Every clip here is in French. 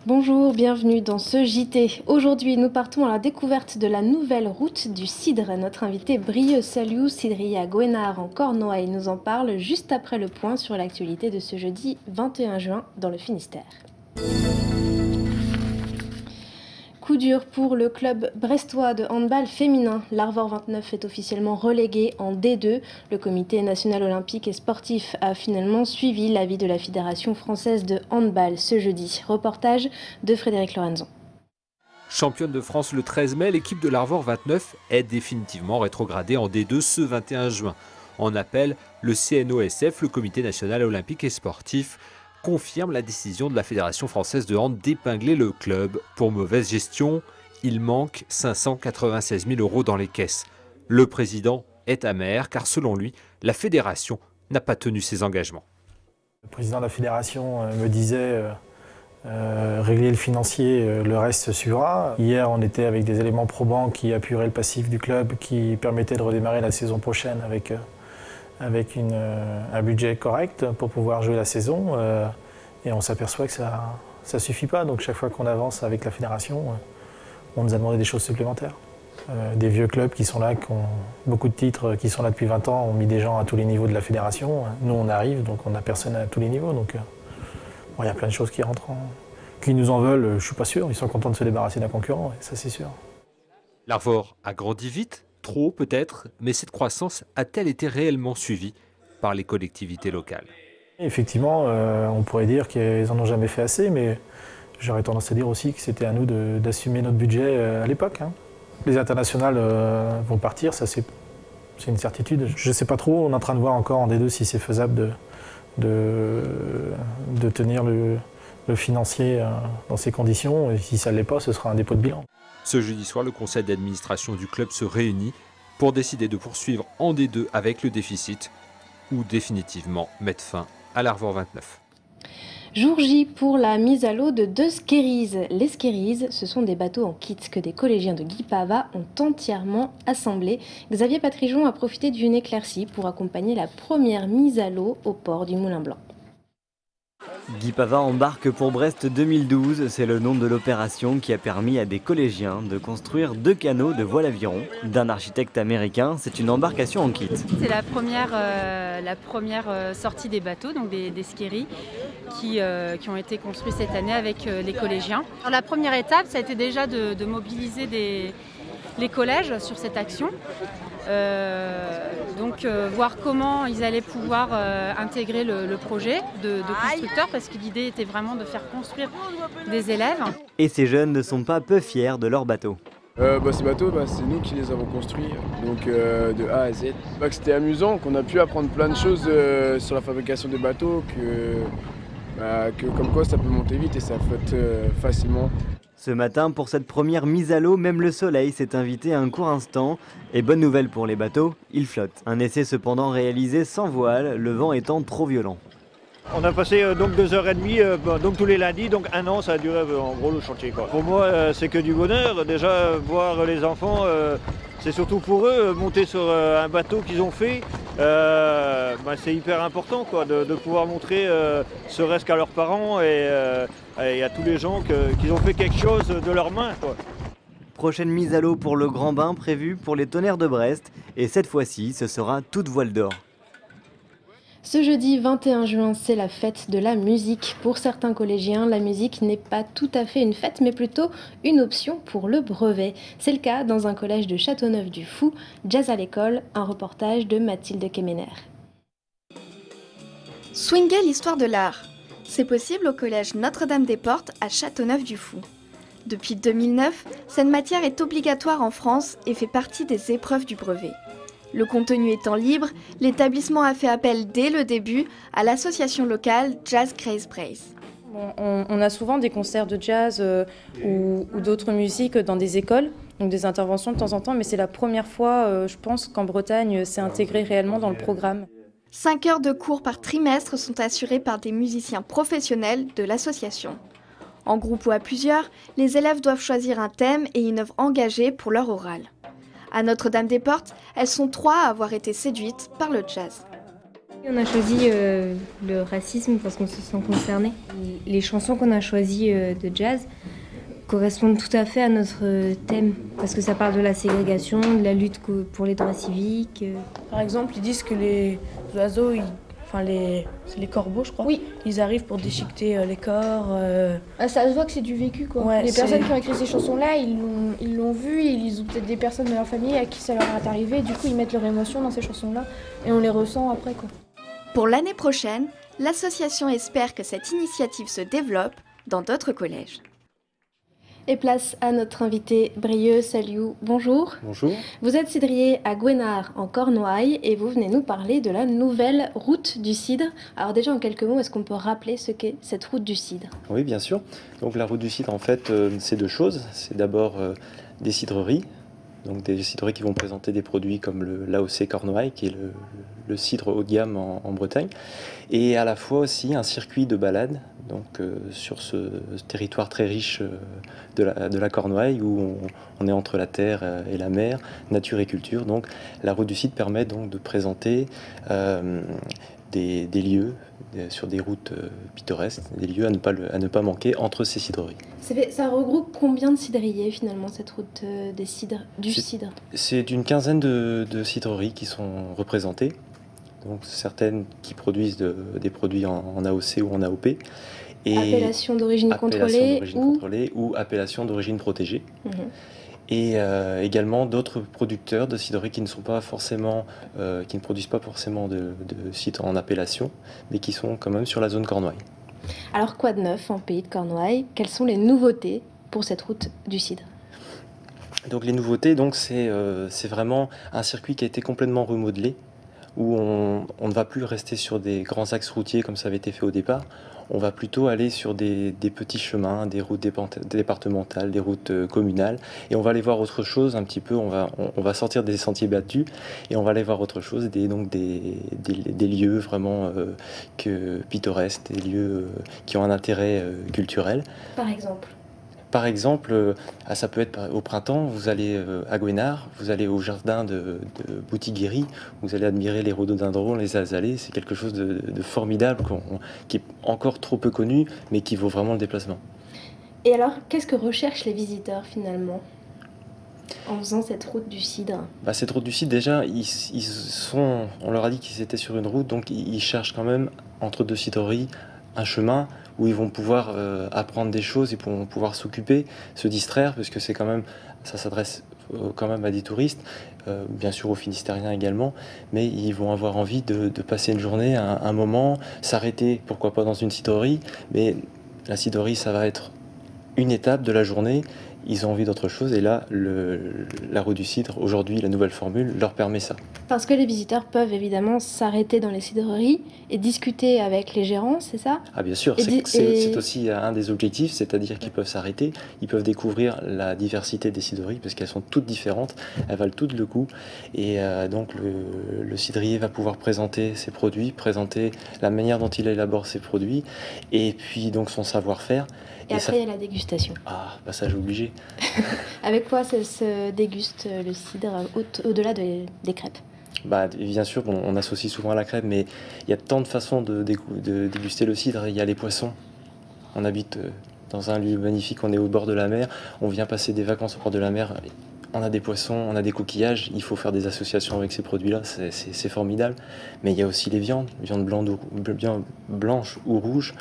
Bonjour, bienvenue dans ce JT. Aujourd'hui, nous partons à la découverte de la nouvelle route du cidre. Notre invité Brieux Saliou, cidrier à Gouénard en Cornouailles, nous en parle juste après le point sur l'actualité de ce jeudi 21 juin dans le Finistère. Coup dur pour le club brestois de handball féminin. L'Arvor 29 est officiellement relégué en D2. Le comité national olympique et sportif a finalement suivi l'avis de la Fédération française de handball ce jeudi. Reportage de Frédéric Lorenzo. Championne de France le 13 mai, l'équipe de l'Arvor 29 est définitivement rétrogradée en D2 ce 21 juin. En appel, le CNOSF, le comité national olympique et sportif, confirme la décision de la Fédération française de hand d'épingler le club. Pour mauvaise gestion, il manque 596 000 € dans les caisses. Le président est amer car selon lui, la fédération n'a pas tenu ses engagements. Le président de la fédération me disait régler le financier, le reste suivra. Hier, on était avec des éléments probants qui appuieraient le passif du club, qui permettaient de redémarrer la saison prochaine avec un budget correct pour pouvoir jouer la saison. Et on s'aperçoit que ça ne suffit pas. Donc chaque fois qu'on avance avec la fédération, on nous a demandé des choses supplémentaires. Des vieux clubs qui sont là, qui ont beaucoup de titres, qui sont là depuis 20 ans, ont mis des gens à tous les niveaux de la fédération. Nous, on arrive, donc on n'a personne à tous les niveaux. Donc bon, y a plein de choses qui rentrent, qui nous en veulent, je ne suis pas sûr. Ils sont contents de se débarrasser d'un concurrent, ça c'est sûr. L'Arvor a grandi vite, trop peut-être, mais cette croissance a-t-elle été réellement suivie par les collectivités locales ? Effectivement, on pourrait dire qu'ils n'en ont jamais fait assez, mais j'aurais tendance à dire aussi que c'était à nous d'assumer notre budget à l'époque. Les internationales vont partir, ça c'est une certitude. Je ne sais pas trop, on est en train de voir encore en D2 si c'est faisable de tenir le financier dans ces conditions. Et si ça ne l'est pas, ce sera un dépôt de bilan. Ce jeudi soir, le conseil d'administration du club se réunit pour décider de poursuivre en D2 avec le déficit ou définitivement mettre fin à l'Arvor 29. Jour J pour la mise à l'eau de 2 skerries. Les skerries, ce sont des bateaux en kit que des collégiens de Guipava ont entièrement assemblés. Xavier Patrijon a profité d'une éclaircie pour accompagner la première mise à l'eau au port du Moulin Blanc. Guipava embarque pour Brest 2012, c'est le nom de l'opération qui a permis à des collégiens de construire 2 canots de voile aviron. D'un architecte américain, c'est une embarcation en kit. C'est la première sortie des bateaux, donc des skerries, qui ont été construits cette année avec les collégiens. Alors, la première étape, ça a été déjà de mobiliser les collèges sur cette action. Voir comment ils allaient pouvoir intégrer le projet de constructeur, parce que l'idée était vraiment de faire construire des élèves. Et ces jeunes ne sont pas peu fiers de leur bateau. Ces bateaux, c'est nous qui les avons construits, donc de A à Z. C'était amusant, qu'on a pu apprendre plein de choses sur la fabrication des bateaux, que comme quoi ça peut monter vite et ça flotte facilement. Ce matin, pour cette première mise à l'eau, même le soleil s'est invité un court instant. Et bonne nouvelle pour les bateaux, ils flottent. Un essai cependant réalisé sans voile, le vent étant trop violent. On a passé donc 2h30, donc tous les lundis, donc 1 an ça a duré en gros le chantier. Pour moi c'est que du bonheur, déjà voir les enfants, c'est surtout pour eux, monter sur un bateau qu'ils ont fait, c'est hyper important de pouvoir montrer, serait-ce qu'à leurs parents et à tous les gens qu'ils ont fait quelque chose de leurs mains. Prochaine mise à l'eau pour le grand bain prévue pour les Tonnerres de Brest, et cette fois-ci ce sera toute voile d'or. Ce jeudi 21 juin, c'est la fête de la musique. Pour certains collégiens, la musique n'est pas tout à fait une fête, mais plutôt une option pour le brevet. C'est le cas dans un collège de Châteauneuf-du-Fou. Jazz à l'école, un reportage de Mathilde Kemener. Swinguer l'histoire de l'art. C'est possible au collège Notre-Dame-des-Portes à Châteauneuf-du-Fou. Depuis 2009, cette matière est obligatoire en France et fait partie des épreuves du brevet. Le contenu étant libre, l'établissement a fait appel dès le début à l'association locale Jazz Craze Brace. On a souvent des concerts de jazz ou d'autres musiques dans des écoles, donc des interventions de temps en temps, mais c'est la première fois, je pense, qu'en Bretagne, c'est intégré réellement dans le programme. 5 heures de cours par trimestre sont assurées par des musiciens professionnels de l'association. En groupe ou à plusieurs, les élèves doivent choisir un thème et une œuvre engagée pour leur oral. À Notre-Dame-des-Portes, elles sont 3 à avoir été séduites par le jazz. On a choisi le racisme parce qu'on se sent concerné. Les chansons qu'on a choisies de jazz correspondent tout à fait à notre thème parce que ça parle de la ségrégation, de la lutte pour les droits civiques. Par exemple, ils disent que les oiseaux, c'est les corbeaux, je crois. Oui. Ils arrivent pour déchiqueter les corps. Ça se voit que c'est du vécu, quoi. Ouais, les personnes qui ont écrit ces chansons-là, ils l'ont vu, ils ont peut-être des personnes de leur famille à qui ça leur est arrivé. Du coup, ils mettent leur émotion dans ces chansons-là et on les ressent après, quoi. Pour l'année prochaine, l'association espère que cette initiative se développe dans d'autres collèges. Et place à notre invité Brieux Saliou. Bonjour. Bonjour. Vous êtes cidrier à Gouénard en Cornouailles et vous venez nous parler de la nouvelle route du cidre. Alors déjà en quelques mots, est-ce qu'on peut rappeler ce qu'est cette route du cidre? Oui, bien sûr. Donc la route du cidre, en fait, c'est 2 choses. C'est d'abord des cidreries. Donc des cidreries qui vont présenter des produits comme l'AOC Cornouailles, qui est le cidre haut de gamme en Bretagne, et à la fois aussi un circuit de balade donc, sur ce territoire très riche de la Cornouaille, où on est entre la terre et la mer, nature et culture. Donc la route du cidre permet donc de présenter des lieux sur des routes pittoresques, des lieux à ne pas manquer entre ces cidreries. Ça regroupe combien de cidriers finalement, cette route du cidre? C'est une quinzaine de cidreries qui sont représentées, donc certaines qui produisent des produits en AOC ou en AOP. Et appellation d'origine contrôlée ou appellation d'origine protégée. Et également d'autres producteurs de cidreries qui ne produisent pas forcément de cidre en appellation, mais qui sont quand même sur la zone Cornouaille. Alors quoi de neuf en pays de Cornouailles? Quelles sont les nouveautés pour cette route du cidre? Donc les nouveautés, c'est vraiment un circuit qui a été complètement remodelé, où on ne va plus rester sur des grands axes routiers comme ça avait été fait au départ. On va plutôt aller sur des petits chemins, des routes départementales, des routes communales, et on va aller voir autre chose un petit peu. On va sortir des sentiers battus et on va aller voir autre chose, des lieux vraiment pittoresques, des lieux qui ont un intérêt culturel. Par exemple, ça peut être au printemps, vous allez à Gouénard, vous allez au jardin de Boutiguéry, vous allez admirer les rhododendrons, les azalées. C'est quelque chose de formidable qui est encore trop peu connu, mais qui vaut vraiment le déplacement. Et alors, qu'est-ce que recherchent les visiteurs finalement en faisant cette route du cidre? Cette route du cidre, déjà, on leur a dit qu'ils étaient sur une route, donc ils cherchent quand même, entre 2 cidreries, un chemin où ils vont pouvoir apprendre des choses, ils vont pouvoir s'occuper, se distraire, parce que ça s'adresse quand même à des touristes, bien sûr aux Finistériens également, mais ils vont avoir envie de passer une journée, un moment, s'arrêter, pourquoi pas dans une cidrerie, mais la cidrerie, ça va être une étape de la journée. Ils ont envie d'autre chose, et là, la route du cidre, aujourd'hui, la nouvelle formule, leur permet ça. Parce que les visiteurs peuvent évidemment s'arrêter dans les cidreries et discuter avec les gérants, c'est ça? Ah bien sûr, c'est aussi un des objectifs, c'est-à-dire qu'ils peuvent s'arrêter, ils peuvent découvrir la diversité des cidreries, parce qu'elles sont toutes différentes, elles valent toutes le coup, et donc le cidrier va pouvoir présenter ses produits, présenter la manière dont il élabore ses produits, et puis donc son savoir-faire. Et après, il y a la dégustation. Ah, passage obligé. Avec quoi se déguste le cidre au-delà des crêpes? Bien sûr, on associe souvent à la crêpe, mais il y a tant de façons de déguster le cidre. Il y a les poissons. On habite dans un lieu magnifique, on est au bord de la mer, on vient passer des vacances au bord de la mer, on a des poissons, on a des coquillages, il faut faire des associations avec ces produits-là, c'est formidable. Mais il y a aussi les viandes blanches ou rouges.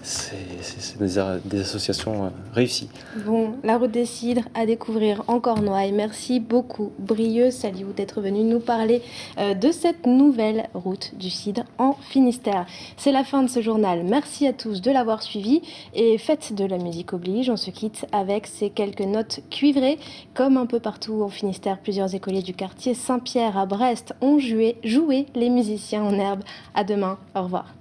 C'est des associations réussies. Bon, la route des cidres à découvrir en Cornouailles. Merci beaucoup, Brieux Saliou, d'être venu nous parler de cette nouvelle route du cidre en Finistère. C'est la fin de ce journal. Merci à tous de l'avoir suivi et faites de la musique oblige. On se quitte avec ces quelques notes cuivrées. Comme un peu partout en Finistère, plusieurs écoliers du quartier Saint-Pierre à Brest ont joué les musiciens en herbe. À demain. Au revoir.